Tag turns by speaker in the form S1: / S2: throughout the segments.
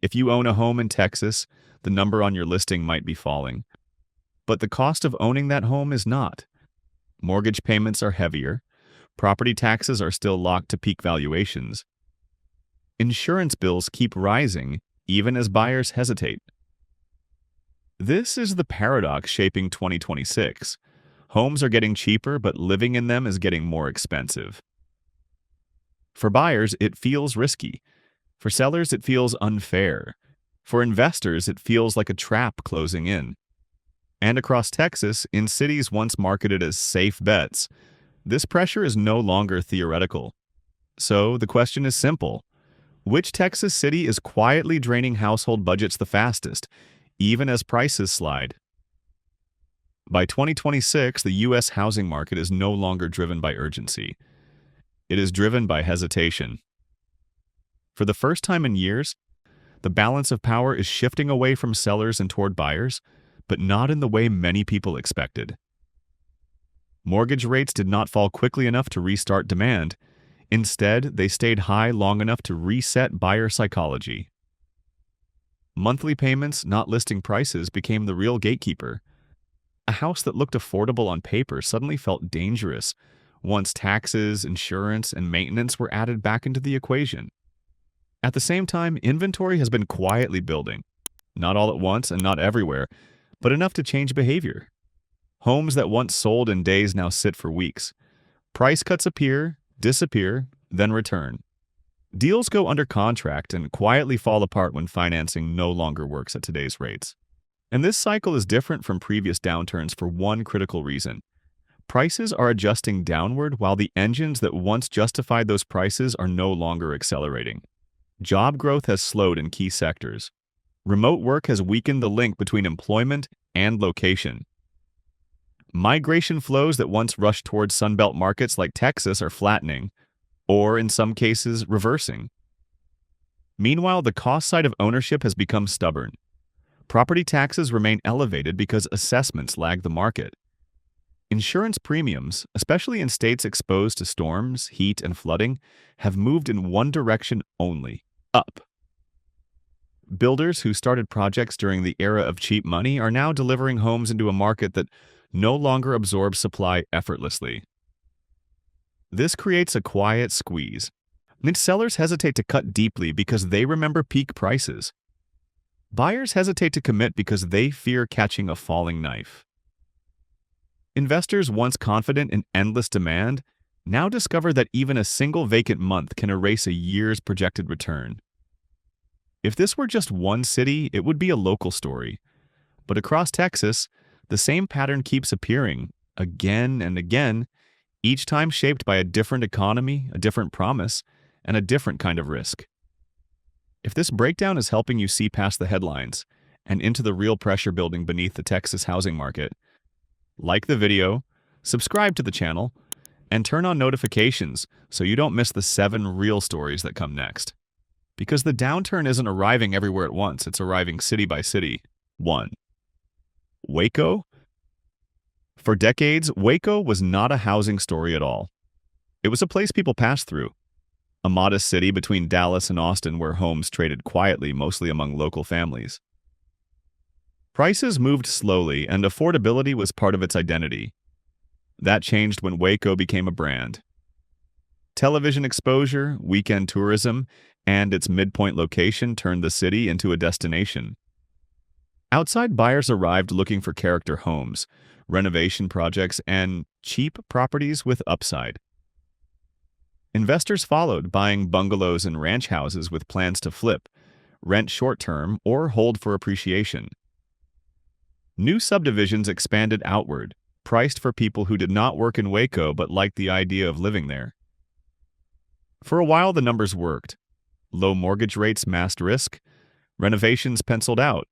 S1: If you own a home in Texas, the number on your listing might be falling. But the cost of owning that home is not. Mortgage payments are heavier. Property taxes are still locked to peak valuations. Insurance bills keep rising, even as buyers hesitate. This is the paradox shaping 2026. Homes are getting cheaper, but living in them is getting more expensive. For buyers, it feels risky. For sellers, it feels unfair. For investors, it feels like a trap closing in. And across Texas, in cities once marketed as safe bets, this pressure is no longer theoretical. So the question is simple. Which Texas city is quietly draining household budgets the fastest, even as prices slide? By 2026, the U.S. housing market is no longer driven by urgency. It is driven by hesitation. For the first time in years, the balance of power is shifting away from sellers and toward buyers, but not in the way many people expected. Mortgage rates did not fall quickly enough to restart demand. Instead, they stayed high long enough to reset buyer psychology. Monthly payments, not listing prices, became the real gatekeeper. A house that looked affordable on paper suddenly felt dangerous once taxes, insurance, and maintenance were added back into the equation. At the same time, inventory has been quietly building, not all at once and not everywhere, but enough to change behavior. Homes that once sold in days now sit for weeks. Price cuts appear, disappear, then return. Deals go under contract and quietly fall apart when financing no longer works at today's rates. And this cycle is different from previous downturns for one critical reason. Prices are adjusting downward while the engines that once justified those prices are no longer accelerating. Job growth has slowed in key sectors. Remote work has weakened the link between employment and location. Migration flows that once rushed towards Sunbelt markets like Texas are flattening, or in some cases, reversing. Meanwhile, the cost side of ownership has become stubborn. Property taxes remain elevated because assessments lag the market. Insurance premiums, especially in states exposed to storms, heat, and flooding, have moved in one direction only: up. Builders who started projects during the era of cheap money are now delivering homes into a market that no longer absorbs supply effortlessly. This creates a quiet squeeze. Sellers hesitate to cut deeply because they remember peak prices. Buyers hesitate to commit because they fear catching a falling knife. Investors, once confident in endless demand, now discover that even a single vacant month can erase a year's projected return. If this were just one city, it would be a local story. But across Texas, the same pattern keeps appearing, again and again, each time shaped by a different economy, a different promise, and a different kind of risk. If this breakdown is helping you see past the headlines and into the real pressure building beneath the Texas housing market, like the video, subscribe to the channel, and turn on notifications so you don't miss the 7 real stories that come next. Because the downturn isn't arriving everywhere at once, it's arriving city by city. 1. Waco? For decades, Waco was not a housing story at all. It was a place people passed through. A modest city between Dallas and Austin where homes traded quietly, mostly among local families. Prices moved slowly, and affordability was part of its identity. That changed when Waco became a brand. Television exposure, weekend tourism, and its midpoint location turned the city into a destination. Outside buyers arrived looking for character homes, renovation projects, and cheap properties with upside. Investors followed, buying bungalows and ranch houses with plans to flip, rent short-term, or hold for appreciation. New subdivisions expanded outward, priced for people who did not work in Waco but liked the idea of living there. For a while, the numbers worked. Low mortgage rates masked risk. Renovations penciled out.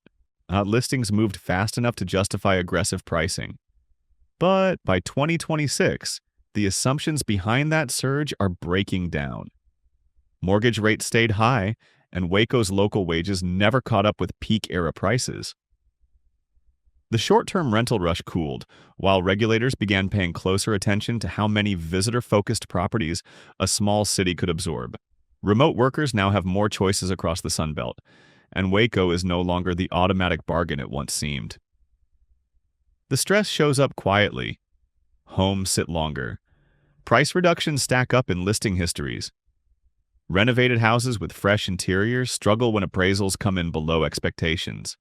S1: Listings moved fast enough to justify aggressive pricing. But by 2026, the assumptions behind that surge are breaking down. Mortgage rates stayed high, and Waco's local wages never caught up with peak-era prices. The short-term rental rush cooled, while regulators began paying closer attention to how many visitor-focused properties a small city could absorb. Remote workers now have more choices across the Sun Belt, and Waco is no longer the automatic bargain it once seemed. The stress shows up quietly. Homes sit longer. Price reductions stack up in listing histories. Renovated houses with fresh interiors struggle when appraisals come in below expectations.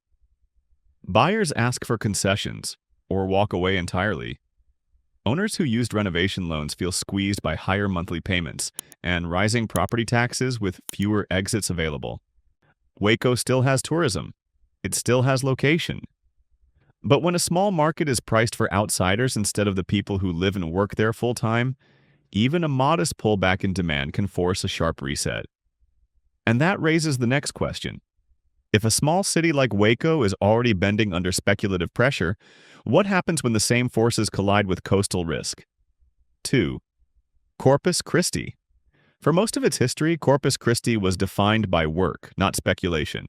S1: Buyers ask for concessions or walk away entirely. Owners who used renovation loans feel squeezed by higher monthly payments and rising property taxes with fewer exits available. Waco still has tourism. It still has location. But when a small market is priced for outsiders instead of the people who live and work there full-time, even a modest pullback in demand can force a sharp reset. And that raises the next question. If a small city like Waco is already bending under speculative pressure, what happens when the same forces collide with coastal risk? 2. Corpus Christi. For most of its history, Corpus Christi was defined by work, not speculation.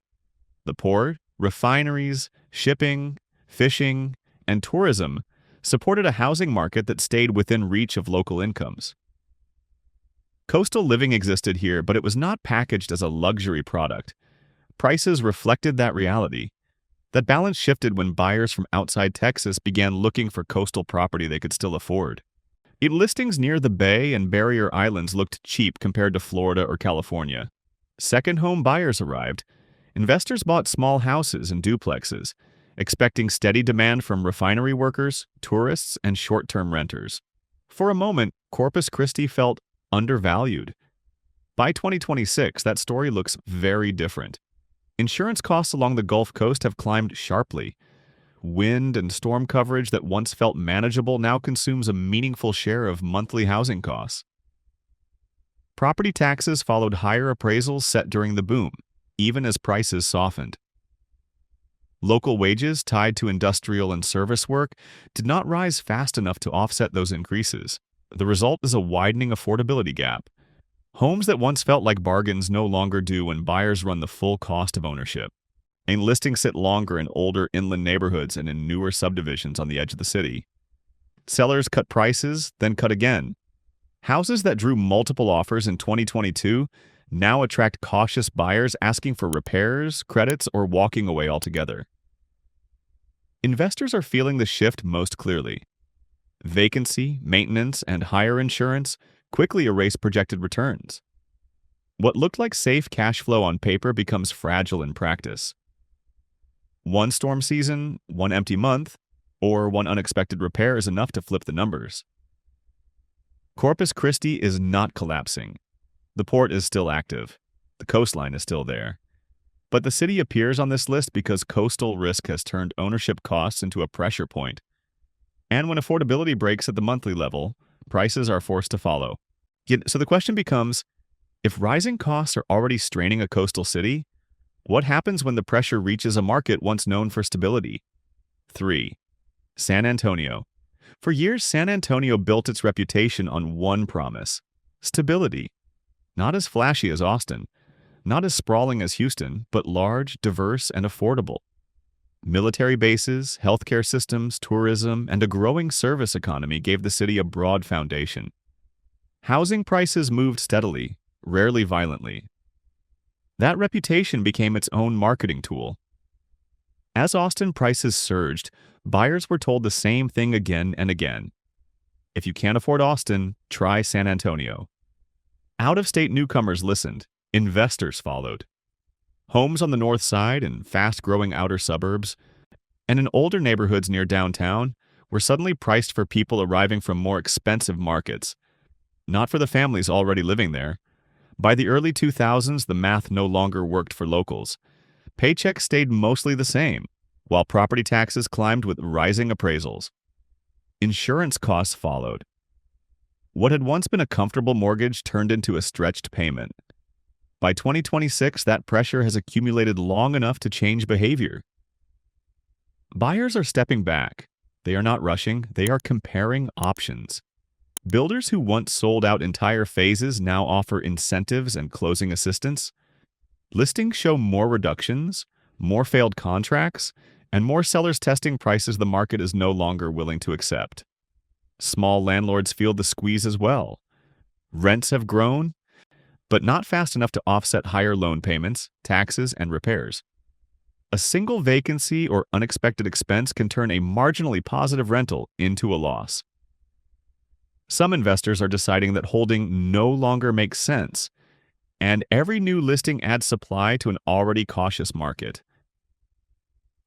S1: The port, refineries, shipping, fishing, and tourism supported a housing market that stayed within reach of local incomes. Coastal living existed here, but it was not packaged as a luxury product. Prices reflected that reality. That balance shifted when buyers from outside Texas began looking for coastal property they could still afford. Listings near the Bay and Barrier Islands looked cheap compared to Florida or California. Second home buyers arrived. Investors bought small houses and duplexes, expecting steady demand from refinery workers, tourists, and short-term renters. For a moment, Corpus Christi felt undervalued. By 2026, that story looks very different. Insurance costs along the Gulf Coast have climbed sharply. Wind and storm coverage that once felt manageable now consumes a meaningful share of monthly housing costs. Property taxes followed higher appraisals set during the boom, even as prices softened. Local wages tied to industrial and service work did not rise fast enough to offset those increases. The result is a widening affordability gap. Homes that once felt like bargains no longer do when buyers run the full cost of ownership. And listings sit longer in older inland neighborhoods and in newer subdivisions on the edge of the city. Sellers cut prices, then cut again. Houses that drew multiple offers in 2022 now attract cautious buyers asking for repairs, credits, or walking away altogether. Investors are feeling the shift most clearly. Vacancy, maintenance, and higher insurance quickly erase projected returns. What looked like safe cash flow on paper becomes fragile in practice. One storm season, one empty month, or one unexpected repair is enough to flip the numbers. Corpus Christi is not collapsing. The port is still active. The coastline is still there. But the city appears on this list because coastal risk has turned ownership costs into a pressure point. And when affordability breaks at the monthly level, prices are forced to follow. So the question becomes, if rising costs are already straining a coastal city, what happens when the pressure reaches a market once known for stability? 3. San Antonio. For years, San Antonio built its reputation on one promise: stability. Not as flashy as Austin, not as sprawling as Houston, but large, diverse, and affordable. Military bases, healthcare systems, tourism, and a growing service economy gave the city a broad foundation. Housing prices moved steadily, rarely violently. That reputation became its own marketing tool. As Austin prices surged, buyers were told the same thing again and again. If you can't afford Austin, try San Antonio. Out-of-state newcomers listened. Investors followed. Homes on the north side and fast-growing outer suburbs, and in older neighborhoods near downtown, were suddenly priced for people arriving from more expensive markets, not for the families already living there. By the early 2000s, the math no longer worked for locals. Paychecks stayed mostly the same, while property taxes climbed with rising appraisals. Insurance costs followed. What had once been a comfortable mortgage turned into a stretched payment. By 2026, that pressure has accumulated long enough to change behavior. Buyers are stepping back. They are not rushing. They are comparing options. Builders who once sold out entire phases now offer incentives and closing assistance. Listings show more reductions, more failed contracts, and more sellers testing prices the market is no longer willing to accept. Small landlords feel the squeeze as well. Rents have grown, but not fast enough to offset higher loan payments, taxes, and repairs. A single vacancy or unexpected expense can turn a marginally positive rental into a loss. Some investors are deciding that holding no longer makes sense, and every new listing adds supply to an already cautious market.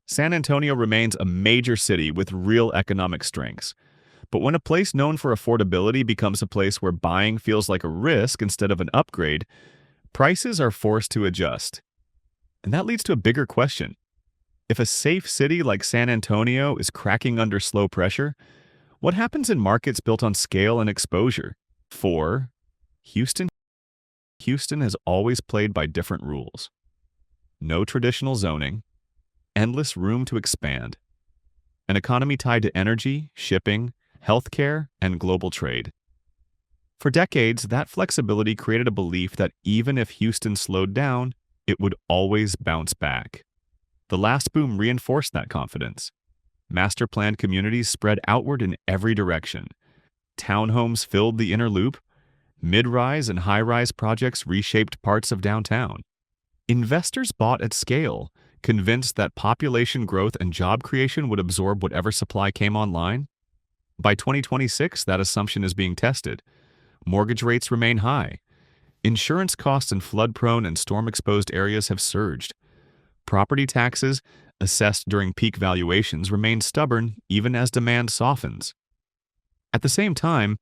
S1: San Antonio remains a major city with real economic strengths. But when a place known for affordability becomes a place where buying feels like a risk instead of an upgrade, prices are forced to adjust. And that leads to a bigger question. If a safe city like San Antonio is cracking under slow pressure, what happens in markets built on scale and exposure? For Houston, Houston has always played by different rules. No traditional zoning, endless room to expand, an economy tied to energy, shipping, healthcare, and global trade. For decades, that flexibility created a belief that even if Houston slowed down, it would always bounce back. The last boom reinforced that confidence. Master-planned communities spread outward in every direction. Townhomes filled the inner loop. Mid-rise and high-rise projects reshaped parts of downtown. Investors bought at scale, convinced that population growth and job creation would absorb whatever supply came online. By 2026, that assumption is being tested. Mortgage rates remain high. Insurance costs in flood-prone and storm-exposed areas have surged. Property taxes, assessed during peak valuations, remain stubborn even as demand softens. At the same time,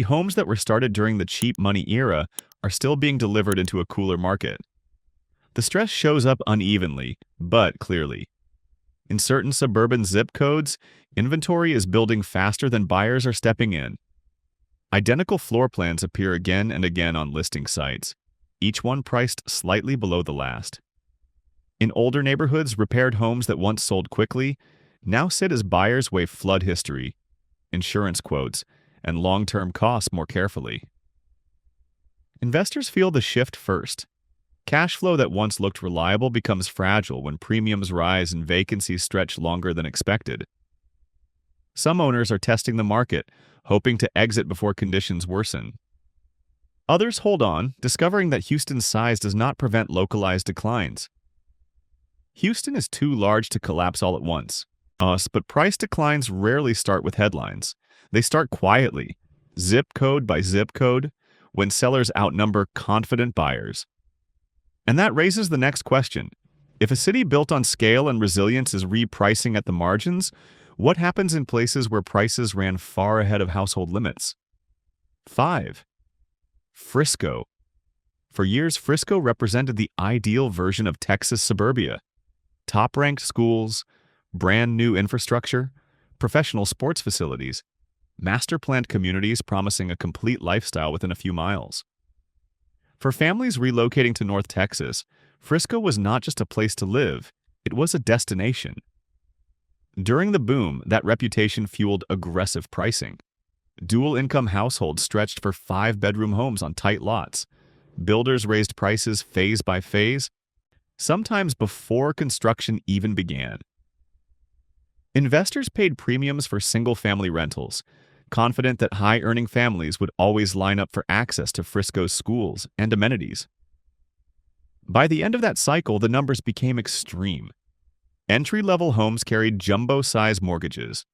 S1: homes that were started during the cheap money era are still being delivered into a cooler market. The stress shows up unevenly, but clearly. In certain suburban zip codes, inventory is building faster than buyers are stepping in. Identical floor plans appear again and again on listing sites, each one priced slightly below the last. In older neighborhoods, repaired homes that once sold quickly now sit as buyers weigh flood history, insurance quotes, and long-term costs more carefully. Investors feel the shift first. Cash flow that once looked reliable becomes fragile when premiums rise and vacancies stretch longer than expected. Some owners are testing the market, hoping to exit before conditions worsen. Others hold on, discovering that Houston's size does not prevent localized declines. Houston is too large to collapse all at once. But price declines rarely start with headlines. They start quietly, zip code by zip code, when sellers outnumber confident buyers. And that raises the next question. If a city built on scale and resilience is repricing at the margins, what happens in places where prices ran far ahead of household limits? 5. Frisco. For years, Frisco represented the ideal version of Texas suburbia. Top-ranked schools, brand new infrastructure, professional sports facilities, master-planned communities promising a complete lifestyle within a few miles. For families relocating to North Texas, Frisco was not just a place to live, it was a destination. During the boom, that reputation fueled aggressive pricing. Dual-income households stretched for 5-bedroom homes on tight lots. Builders raised prices phase by phase, sometimes before construction even began. Investors paid premiums for single-family rentals, confident that high-earning families would always line up for access to Frisco's schools and amenities. By the end of that cycle, the numbers became extreme. Entry-level homes carried jumbo-size mortgages.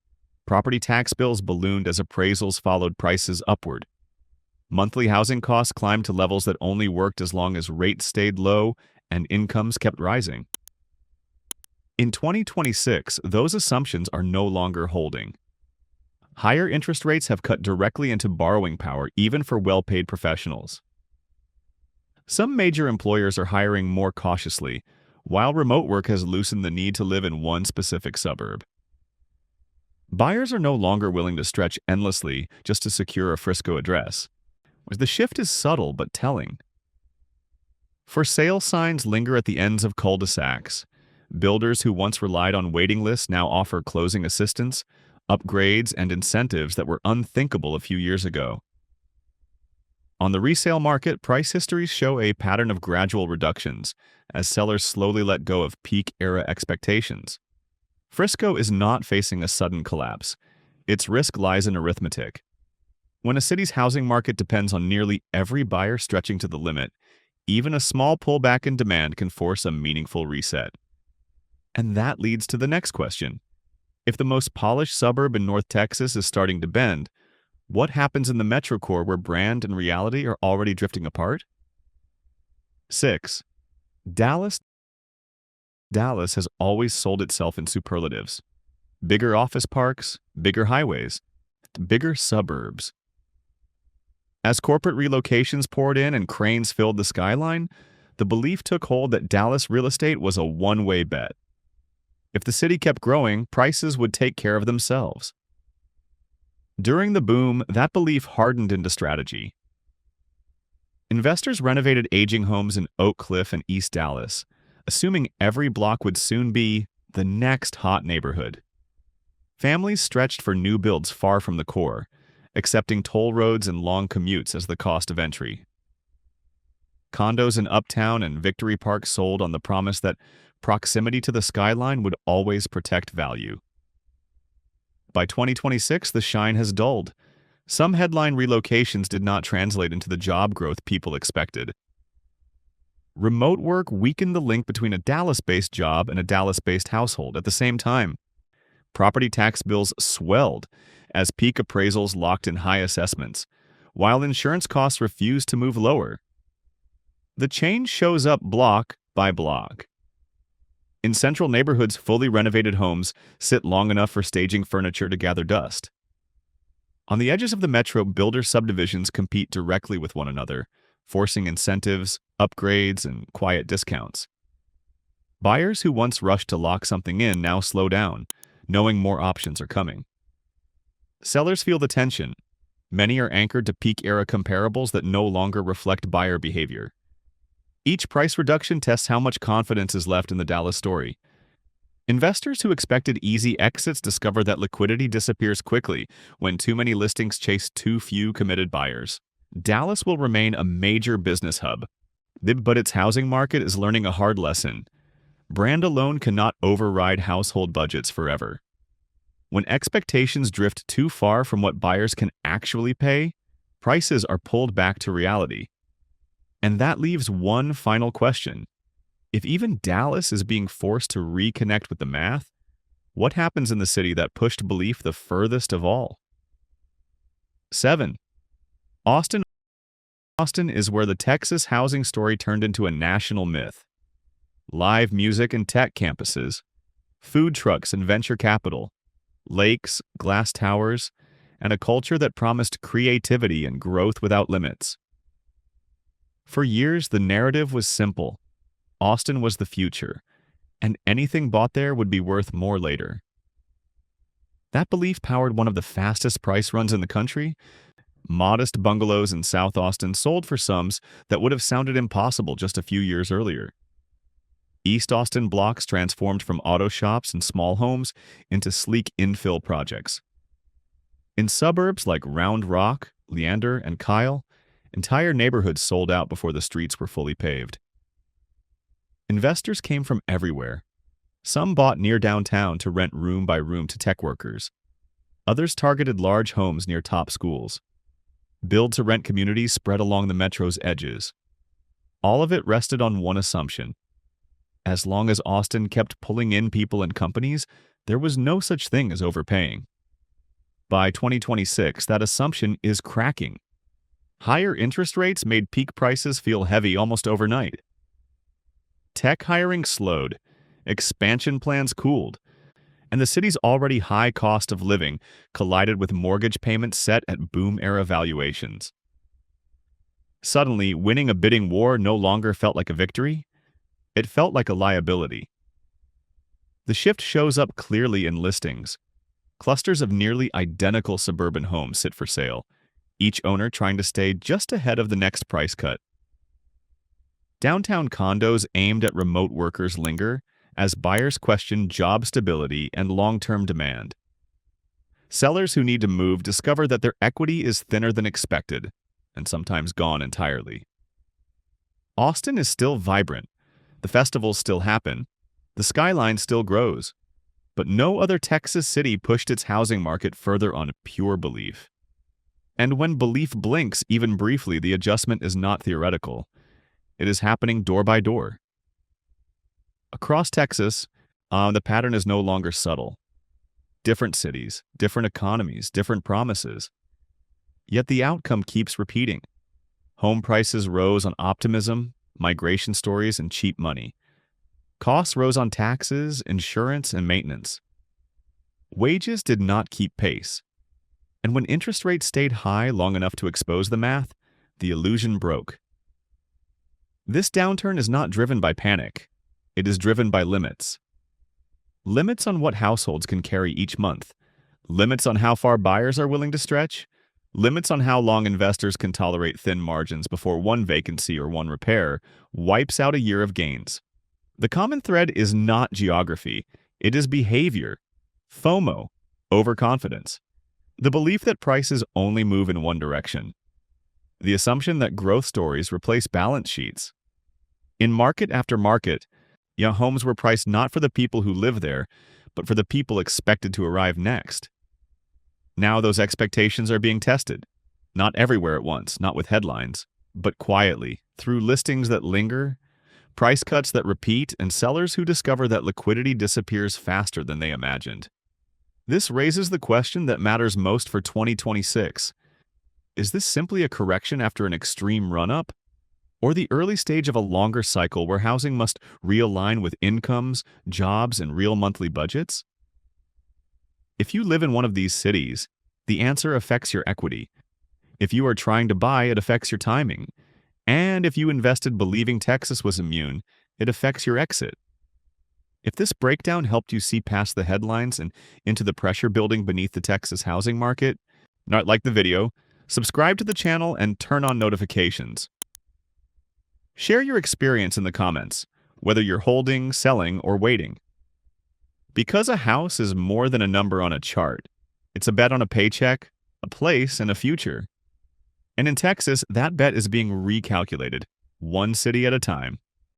S1: Property tax bills ballooned as appraisals followed prices upward. Monthly housing costs climbed to levels that only worked as long as rates stayed low and incomes kept rising. In 2026, those assumptions are no longer holding. Higher interest rates have cut directly into borrowing power, even for well-paid professionals. Some major employers are hiring more cautiously, while remote work has loosened the need to live in one specific suburb. Buyers are no longer willing to stretch endlessly just to secure a Frisco address. The shift is subtle but telling. For sale signs linger at the ends of cul-de-sacs. Builders who once relied on waiting lists now offer closing assistance, upgrades, and incentives that were unthinkable a few years ago. On the resale market, price histories show a pattern of gradual reductions as sellers slowly let go of peak-era expectations. Frisco is not facing a sudden collapse. Its risk lies in arithmetic. When a city's housing market depends on nearly every buyer stretching to the limit, even a small pullback in demand can force a meaningful reset. And that leads to the next question. If the most polished suburb in North Texas is starting to bend, what happens in the metro core where brand and reality are already drifting apart? 6. Dallas. Dallas has always sold itself in superlatives. Bigger office parks, bigger highways, bigger suburbs. As corporate relocations poured in and cranes filled the skyline, the belief took hold that Dallas real estate was a one-way bet. If the city kept growing, prices would take care of themselves. During the boom, that belief hardened into strategy. Investors renovated aging homes in Oak Cliff and East Dallas, assuming every block would soon be the next hot neighborhood. Families stretched for new builds far from the core, accepting toll roads and long commutes as the cost of entry. Condos in Uptown and Victory Park sold on the promise that proximity to the skyline would always protect value. By 2026, the shine has dulled. Some headline relocations did not translate into the job growth people expected. Remote work weakened the link between a Dallas-based job and a Dallas-based household at the same time. Property tax bills swelled as peak appraisals locked in high assessments, while insurance costs refused to move lower. The change shows up block by block. In central neighborhoods, fully renovated homes sit long enough for staging furniture to gather dust. On the edges of the metro, builder subdivisions compete directly with one another, forcing incentives, upgrades, and quiet discounts. Buyers who once rushed to lock something in now slow down, knowing more options are coming. Sellers feel the tension. Many are anchored to peak-era comparables that no longer reflect buyer behavior. Each price reduction tests how much confidence is left in the Dallas story. Investors who expected easy exits discover that liquidity disappears quickly when too many listings chase too few committed buyers. Dallas will remain a major business hub, but its housing market is learning a hard lesson. Brand alone cannot override household budgets forever. When expectations drift too far from what buyers can actually pay, prices are pulled back to reality. And that leaves one final question. If even Dallas is being forced to reconnect with the math, what happens in the city that pushed belief the furthest of all? 7. Austin. Austin is where the Texas housing story turned into a national myth. Live music and tech campuses, food trucks and venture capital, lakes, glass towers, and a culture that promised creativity and growth without limits. For years, the narrative was simple. Austin was the future, and anything bought there would be worth more later. That belief powered one of the fastest price runs in the country. Modest bungalows in South Austin sold for sums that would have sounded impossible just a few years earlier. East Austin blocks transformed from auto shops and small homes into sleek infill projects. In suburbs like Round Rock, Leander, and Kyle, entire neighborhoods sold out before the streets were fully paved. Investors came from everywhere. Some bought near downtown to rent room by room to tech workers. Others targeted large homes near top schools. Build-to-rent communities spread along the metro's edges. All of it rested on one assumption. As long as Austin kept pulling in people and companies, there was no such thing as overpaying. By 2026, that assumption is cracking. Higher interest rates made peak prices feel heavy almost overnight. Tech hiring slowed, expansion plans cooled, and the city's already high cost of living collided with mortgage payments set at boom-era valuations. Suddenly, winning a bidding war no longer felt like a victory. It felt like a liability. The shift shows up clearly in listings. Clusters of nearly identical suburban homes sit for sale, each owner trying to stay just ahead of the next price cut. Downtown condos aimed at remote workers linger as buyers question job stability and long-term demand. Sellers who need to move discover that their equity is thinner than expected, and sometimes gone entirely. Austin is still vibrant. The festivals still happen. The skyline still grows. But no other Texas city pushed its housing market further on pure belief. And when belief blinks, even briefly, the adjustment is not theoretical. It is happening door by door. Across Texas, The pattern is no longer subtle. Different cities, different economies, different promises. Yet the outcome keeps repeating. Home prices rose on optimism, migration stories, and cheap money. Costs rose on taxes, insurance, and maintenance. Wages did not keep pace. And when interest rates stayed high long enough to expose the math, the illusion broke. This downturn is not driven by panic. It is driven by limits. Limits on what households can carry each month. Limits on how far buyers are willing to stretch. Limits on how long investors can tolerate thin margins before one vacancy or one repair wipes out a year of gains. The common thread is not geography. It is behavior. FOMO, overconfidence. The belief that prices only move in one direction. The assumption that growth stories replace balance sheets. In market after market, young homes were priced not for the people who live there, but for the people expected to arrive next. Now those expectations are being tested. Not everywhere at once, not with headlines, but quietly, through listings that linger, price cuts that repeat, and sellers who discover that liquidity disappears faster than they imagined. This raises the question that matters most for 2026. Is this simply a correction after an extreme run-up? Or the early stage of a longer cycle where housing must realign with incomes, jobs, and real monthly budgets? If you live in one of these cities, the answer affects your equity. If you are trying to buy, it affects your timing. And if you invested believing Texas was immune, it affects your exit. If this breakdown helped you see past the headlines and into the pressure building beneath the Texas housing market, like the video, subscribe to the channel and turn on notifications. Share your experience in the comments, whether you're holding, selling, or waiting. Because a house is more than a number on a chart, it's a bet on a paycheck, a place, and a future. And in Texas, that bet is being recalculated, one city at a time.